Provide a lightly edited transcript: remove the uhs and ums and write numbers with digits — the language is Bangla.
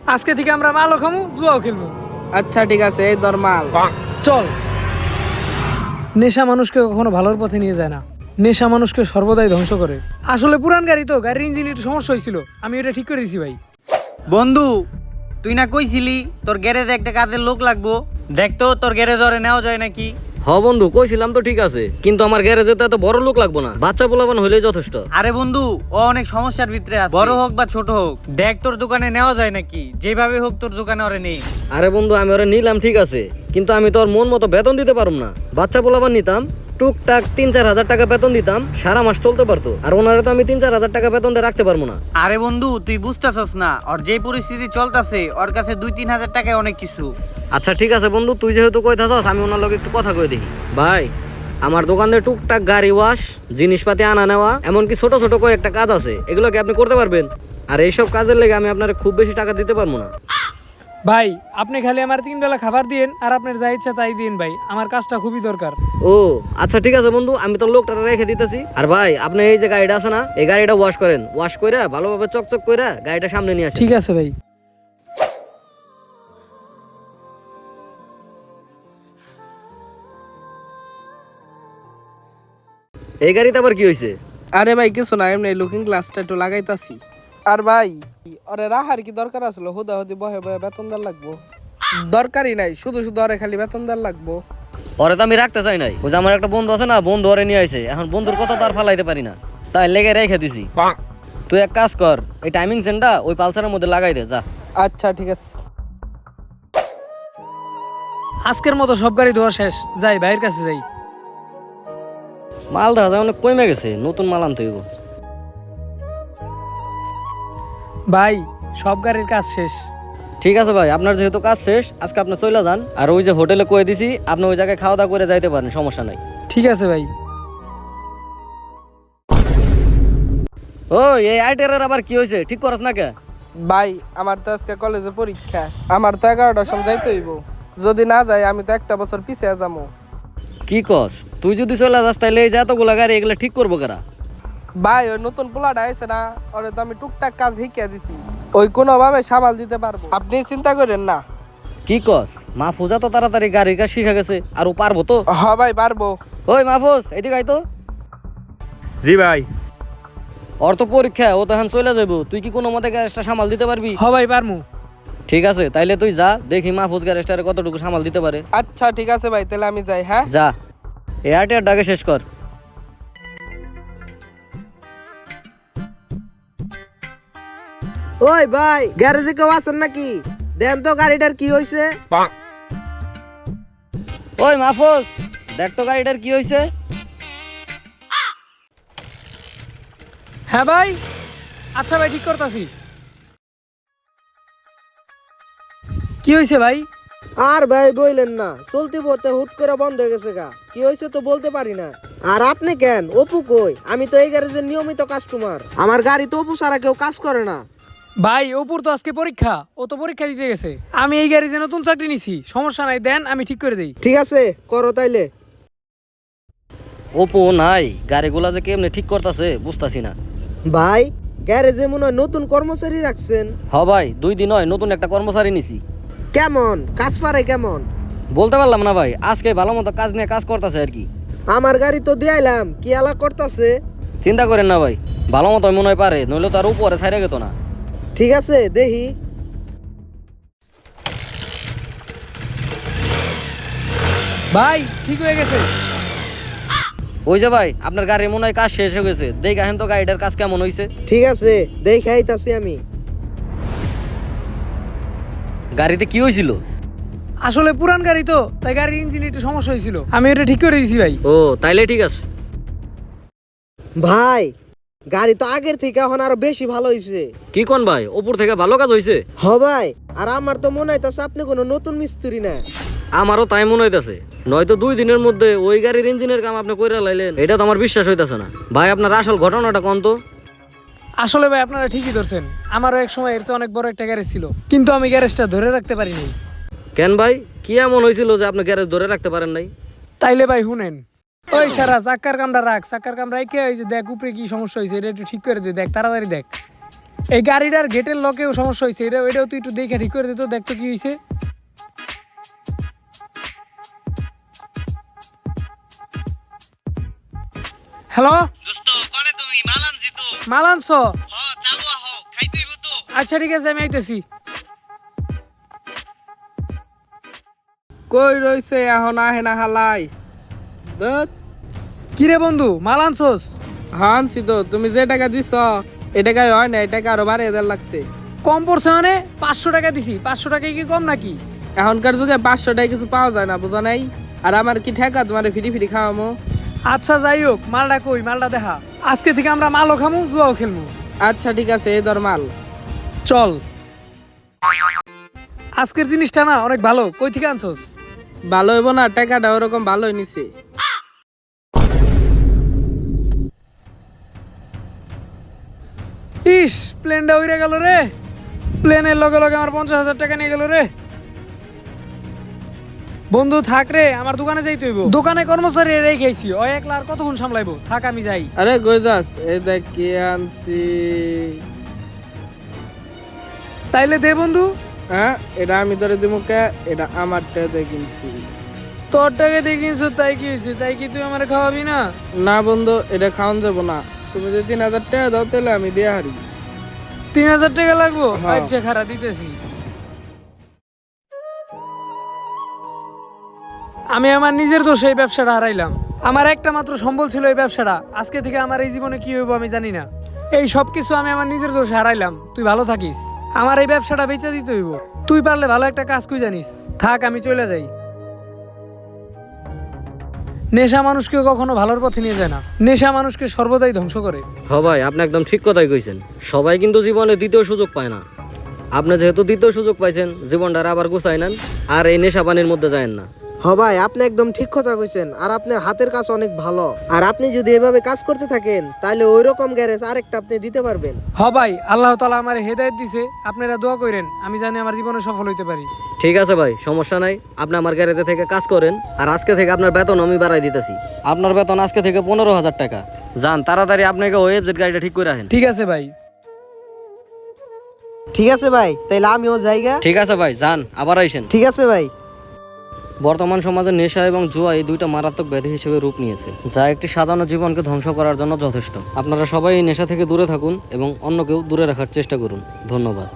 আজকে থেকে আমরা মালও খামু, জুয়াও খেলবো। আচ্ছা ঠিক আছে, এই ধর মাল। চল। নেশা মানুষকে কখনো ভালোর পথে নিয়ে যায় না, নেশা মানুষকে সর্বদাই ধ্বংস করে। আসলে পুরান গাড়ি তো, গাড়ির ইঞ্জিন একটু সমস্যা হয়েছিল, আমি ওটা ঠিক করে দিছি ভাই। বন্ধু, তুই না কইছিলি তোর গ্যারেজে একটা কাজের লোক লাগবো, দেখ তো তোর গ্যারেজ ওরে নেওয়া যায় নাকি। বন্ধু কইছিলাম তো, ঠিক আছে, কিন্তু আমার গ্যারেজে তো এত বড় লোক লাগবো না, বাচ্চা পোলাপান হইলেই যথেষ্ট। আরে বন্ধু, ও অনেক সমস্যার ভিতরে আছে, বড় হোক বা ছোট হোক, দেখ তোর দোকানে নেওয়া যায় নাকি, যেভাবে হোক তোর দোকানে ওরে নেই। আরে বন্ধু, আমি ওরা নিলাম ঠিক আছে, কিন্তু আমি তো ওর মন মতো বেতন দিতে পারুম না। বাচ্চা পোলাপান নিতাম, টুকটাক 3-4 হাজার টাকা বেতন দিতাম, সারা মাস চলতে পারতো। আর ওনারে তো আমি 3-4 হাজার টাকা বেতন দিয়ে রাখতে পারবো না। আরে বন্ধু, তুই বুঝতেছস না, ওর যে পরিস্থিতি চলতেছে, ওর কাছে 2-3 হাজার টাকায় অনেক কিছু। আচ্ছা ঠিক আছে বন্ধু, তুই যেহেতু কইতাছস, আমি ওনার লগে একটু কথা কই দেখি। ভাই, আমার দোকানে টুকটাক গাড়ি ওয়াশ, জিনিসপাতি আনা নেওয়া, এমনকি ছোট ছোট কয়েকটা কাজ আছে, এগুলো কি আপনি করতে পারবেন? আর এইসব কাজের লেগে আমি আপনার খুব বেশি টাকা দিতে পারবো না। ভাই, আপনি খালি আমার 3 বেলা খাবার দিয়েন, আর আপনার যা ইচ্ছা তাই দিন ভাই, আমার কাজটা খুবই দরকার। ও আচ্ছা ঠিক আছে বন্ধু, আমি তো লোকটা রেখে দিতেছি। আর ভাই, আপনি এই যে গাড়িটা আছে না, এই গাড়িটা ওয়াশ করেন, ওয়াশ কইরা ভালোভাবে চকচক কইরা গাড়িটা সামনে নিয়ে আসেন। ঠিক আছে ভাই। এই গাড়িতে আবার কি হয়েছে? আরে ভাই কিছু না, এমনি লুকিং গ্লাসটা একটু লাগাইতাছি। আর ভাই, ওরে রাহার কি দরকার আসলো? হুদা হুদি বহে বহে বেতন দেওয়ার লাগবো? দরকারই নাই, শুধু শুধু ওরে খালি বেতন দেওয়ার লাগবো। ওরে তো আমি রাখতে চাই নাই, ওই যে আমার একটা বন্ধু আছে না, বন্ধু ওরে নিয়ে আইছে, এখন বন্ধুর কথা তো আর ফালাইতে পারি না, তাই লেগে রেখে দিছি। তুই এক কাজ কর, এই টাইমিং সেন্টটা ওই পালসারের মধ্যে লাগাই দে, যা। আচ্ছা ঠিক আছে। আজকের মতো সব গাড়ি ধোয়া শেষ, যাই ভাইয়ের কাছে যাই। মাল দেখা যায় অনেক কমে গেছে, নতুন মাল আনতে হইব। ভাই, সব গাড়ির কাজ শেষ। ঠিক আছে ভাই, আপনার যেহেতু কাজ শেষ, আজকে আপনি চলে যান। আর ওই যে হোটেলে কয়ে দিছি, আপনি ওই জায়গায় খাওয়া দাওয়া করে যাইতে পারেন, সমস্যা নাই। ঠিক আছে ভাই। ও, এই আইটের আবার কি হয়েছে, ঠিক করস না কে? ভাই, আমার তো আজকে কলেজে পরীক্ষা, আমার তো 11টার সময় যাইতে হইব। যদি না যাই আমি তো একটা বছর পিছিয়ে যাবো। কি কস? তুই যদি চলে যাস তাহলে এই যে এতগুলা গাড়ি, এগুলো ঠিক করবো কারা? ভাই, ওই নতুন পোলাটা আছে না, ওরে তো আমি টুকটাক কাজ শিখিয়ে দিছি, ওই কোনোভাবে সামাল দিতে পারবো, আপনি চিন্তা করেন না। কি কস? মাহফুজা তো তাড়াতাড়ি গাড়ির কাজ শিখে গেছে, আর ও পারবো তো? হ ভাই, পারবো। ওই মাহফুজ, এদিকে আয় তো। জি ভাই। ওর তো পরীক্ষা, ও তো এখন চলে যাবো, তুই কি কোনো মতে গ্যারেজটা সামাল দিতে পারবি? হ ভাই, পারমু। ঠিক আছে, তাইলে তুই যা, দেখি মাহফুজ গ্যারেজটারে কতটুকু সামাল দিতে পারে। আচ্ছা ঠিক আছে ভাই, তাহলে আমি যাই। হ্যাঁ, যা, এই আটের ডাকে শেষ কর। ওই ভাই, গ্যারেজে কেউ আছেন নাকি? দেন তো গাড়িটার কি হয়েছে। ওই মাহফুজ, দেখ তো গাড়িটার কি হয়েছে। হ্যাঁ ভাই, আচ্ছা ভাই, ঠিক করতেছি। কি হয়েছে ভাই? আর ভাই বইলেন না, চলতে পড়তে হুট করে বন্ধ হয়ে গেছে গা। কি হয়েছে তো বলতে পারি না। আর আপনি কেন? অপু কই? আমি তো এই গ্যারেজের নিয়মিত কাস্টমার, আমার গাড়ি তো অপু ছাড়া কেউ কাজ করে না। ভাই, অপুর তো আজকে পরীক্ষা, ও তো পরীক্ষা দিতে গেছে। আমি এই গ্যারেজে নতুন চাকরি নিছি, সমস্যা নাই, দেন আমি ঠিক করে দেই। ঠিক আছে, করো তাইলে। ওপো নাই, গাড়িগুলা যে কেমনে ঠিক করতেছে বুঝতাছি না। ভাই, গ্যারেজে মনে হয় নতুন কর্মচারী রাখছেন। হ ভাই, 2 দিন হয় নতুন একটা কর্মচারী নিছি। কেমন কাজ পারে কেমন? বলতে পারলাম না ভাই, আজকে ভালো মতো কাজ নিয়ে কাজ করতেছে আর কি। আমার গাড়ি তো দিয়াইলাম, কি আলা করতেছে। চিন্তা করেন না ভাই, ভালো মতো মনে হয় পারে, নইলে তো আর উপরে ছাইরে গেত না। ঠিক আছে, দেখি। ভাই, ঠিক হয়ে গেছে। ওই যে ভাই, আপনার গাড়ি মনে হয় কাজ শেষ হয়ে গেছে, দেখেন তো গাড়িটার কাজ কেমন হয়েছে। ঠিক আছে, দেখে আইতাছি আমি। গাড়িতে কি হয়েছিল? আসলে পুরান গাড়ি তো, তাই গাড়ির ইঞ্জিন একটু সমস্যা হয়েছিল, আমি এটা ঠিক করে দিয়েছি ভাই। ও তাইলে ঠিক আছে। ভাই, গাড়ি তো আগের থেকে এখন আরো বেশি ভালো হয়েছে। কি কোন ভাই, উপর থেকে ভালো কাজ হয়েছে? হ ভাই, আর আমার তো মনে হইতাছে আপনি কোনো নতুন মিস্ত্রি না। আমারও তাই মনে হইতাছে, নয়তো 2 দিনের মধ্যে ওই গাড়ির ইঞ্জিনের কাম আপনি কইরা লাইলেন, এটা তো আমার বিশ্বাস হইতাছে না। ভাই, আপনার আসল ঘটনাটা কোন তো। আসলে ভাই, আপনারা ঠিকই ধরছেন, আমারও এক সময় এর চেয়ে অনেক বড় একটা গ্যারেজ ছিল, কিন্তু আমি গ্যারেজটা ধরে রাখতে পারিনি। কেন ভাই, কি এমন হয়েছিল যে আপনি গ্যারেজ ধরে রাখতে পারেন নাই? তাইলে ভাই শুনেন, ওই সারা চাক্কার কামটা রাখ, চাক্কার কাম রাখে, ওই যে দেখ উপরে কি সমস্যা হয়েছে, এটা একটু ঠিক করে দে, দেখ তাড়াতাড়ি দেখ। এই গাড়িটার গেটের লকেও সমস্যা হয়েছে, এটাও তুই একটু দেখে ঠিক করে দিত, দেখতো কি হয়েছে। হ্যালো, দোস্ত কোনে তুমি মাল আনছি তো। মাল আনছো? হ চালু আহো, খাইতেইব তো। আচ্ছা ঠিক আছে, আমি আইতেছি। কই রইছে এখন আহে না হালাই দত কিরে বন্ধু, মাল আনছোস? হানছি তো, তুমি যে টাকা দিছ এই টাকায় হয় না, এই টাকা আরো 12,000 লাগছে। কম পড়ছে মানে? 500 টাকা দিছি, 500 টাকায় কি কম নাকি? এখনকার যুগে 500 টাকা কিছু পাওয়া যায় না, বুঝা নাই? আর আমার কি ঠেকা তোমার ফ্রি ফ্রি খাওয়ামো? আচ্ছা যাই হোক, মালটা কই, মালটা দেখা। আজকে থেকে আমরা মালও খামু, জুয়াও খেলমু। আচ্ছা ঠিক আছে, এই ধর মাল। চল। আজকের জিনিসটা না অনেক ভালো, কই থেকে আনছোস? ভালো হইব না, টাকাটা ওরকম ভালোই নিছে। ইস, প্লেনটা উড়ে গেল রে। প্লেনের লগে লগে আমার 50,000 টাকা নিয়ে গেল রে। বন্ধু থাক রে, আমার দোকানে যাইতে হইব। দোকানে কর্মচারী রেখেছি, ও একলা আর কতক্ষণ সামলাইবো। থাক, আমি যাই। আরে কই যাস? এই দেখ কি আনছি। তাইলে দে বন্ধু। হ্যাঁ, এটা আমি তোরে দিমু কে? এটা আমার টাকা কিনছি। তোর টাকা দিয়ে কিনছো, তাই কি হয়েছে? তাই কি তুই আমার খাওয়াবি না? না বন্ধু, এটা খাওয়ান যাবো না। তুমি যদি 3,000 টাকা দাও তাহলে আমি দিয়ে হারি। 3,000 টাকা লাগবো? হ্যাঁ। আচ্ছা খারাপ, দিতেছি। আমি আমার নিজের দোষে এই ব্যবসাটা হারাইলাম। আমার একটা মাত্র সম্বল ছিল এই ব্যবসাটা। আজকে থেকে আমার এই জীবনে কি হইব আমি জানি না। এই সব কিছু আমি আমার নিজের দোষে হারাইলাম। তুই ভালো থাকিস, আমার এই ব্যবসাটা বেচে দিতে হইব। তুই পারলে ভালো একটা কাজ কই জানিস। থাক, আমি চলে যাই। নেশা মানুষকে কখনো ভালোর পথে নিয়ে যায় না, নেশা মানুষকে সর্বদাই ধ্বংস করে। হ ভাই, আপনি একদম ঠিক কথাই কইছেন। সবাই কিন্তু জীবনে দ্বিতীয় সুযোগ পায় না। আপনি যেহেতু দ্বিতীয় সুযোগ পাইছেন, জীবনটা আবার গুছাই নেন, আর এই নেশা পানির মধ্যে যায়েন না। ভাই আপনি একদম ঠিক কথা কইছেন, আর আপনার হাতের কাজ অনেক ভালো। আর আপনি যদি এভাবে কাজ করতে থাকেন তাহলে ওই রকম গ্যারেজ আরেকটা আপনি দিতে পারবেন। ভাই, আল্লাহ তাআলা আমার হেদায়েত দিছে, আপনারা দোয়া করেন আমি জানি আমার জীবনে সফল হইতে পারি। ঠিক আছে ভাই, সমস্যা নাই। আপনি আমার গ্যারেজে থেকে কাজ করেন, আর আজকে থেকে আপনার বেতন আমি বাড়াই দিতেছি। আপনার বেতন আজকে থেকে 15,000 টাকা। যান তাড়াতাড়ি, আপনাকে ওই এফজেড গাড়িটা ঠিক করে রাখেন। ঠিক আছে ভাই। ঠিক আছে ভাই, তাইলে আমিও জায়গা। ঠিক আছে ভাই, যান, আবার আইসেন। ঠিক আছে ভাই। বর্তমান সমাজে নেশা এবং জুয়া এই দুইটা মারাত্মক ব্যাধি হিসেবে রূপ নিয়েছে, যা একটি সাধারণ জীবনকে ধ্বংস করার জন্য যথেষ্ট। আপনারা সবাই এই নেশা থেকে দূরে থাকুন এবং অন্যকেও দূরে রাখার চেষ্টা করুন। ধন্যবাদ।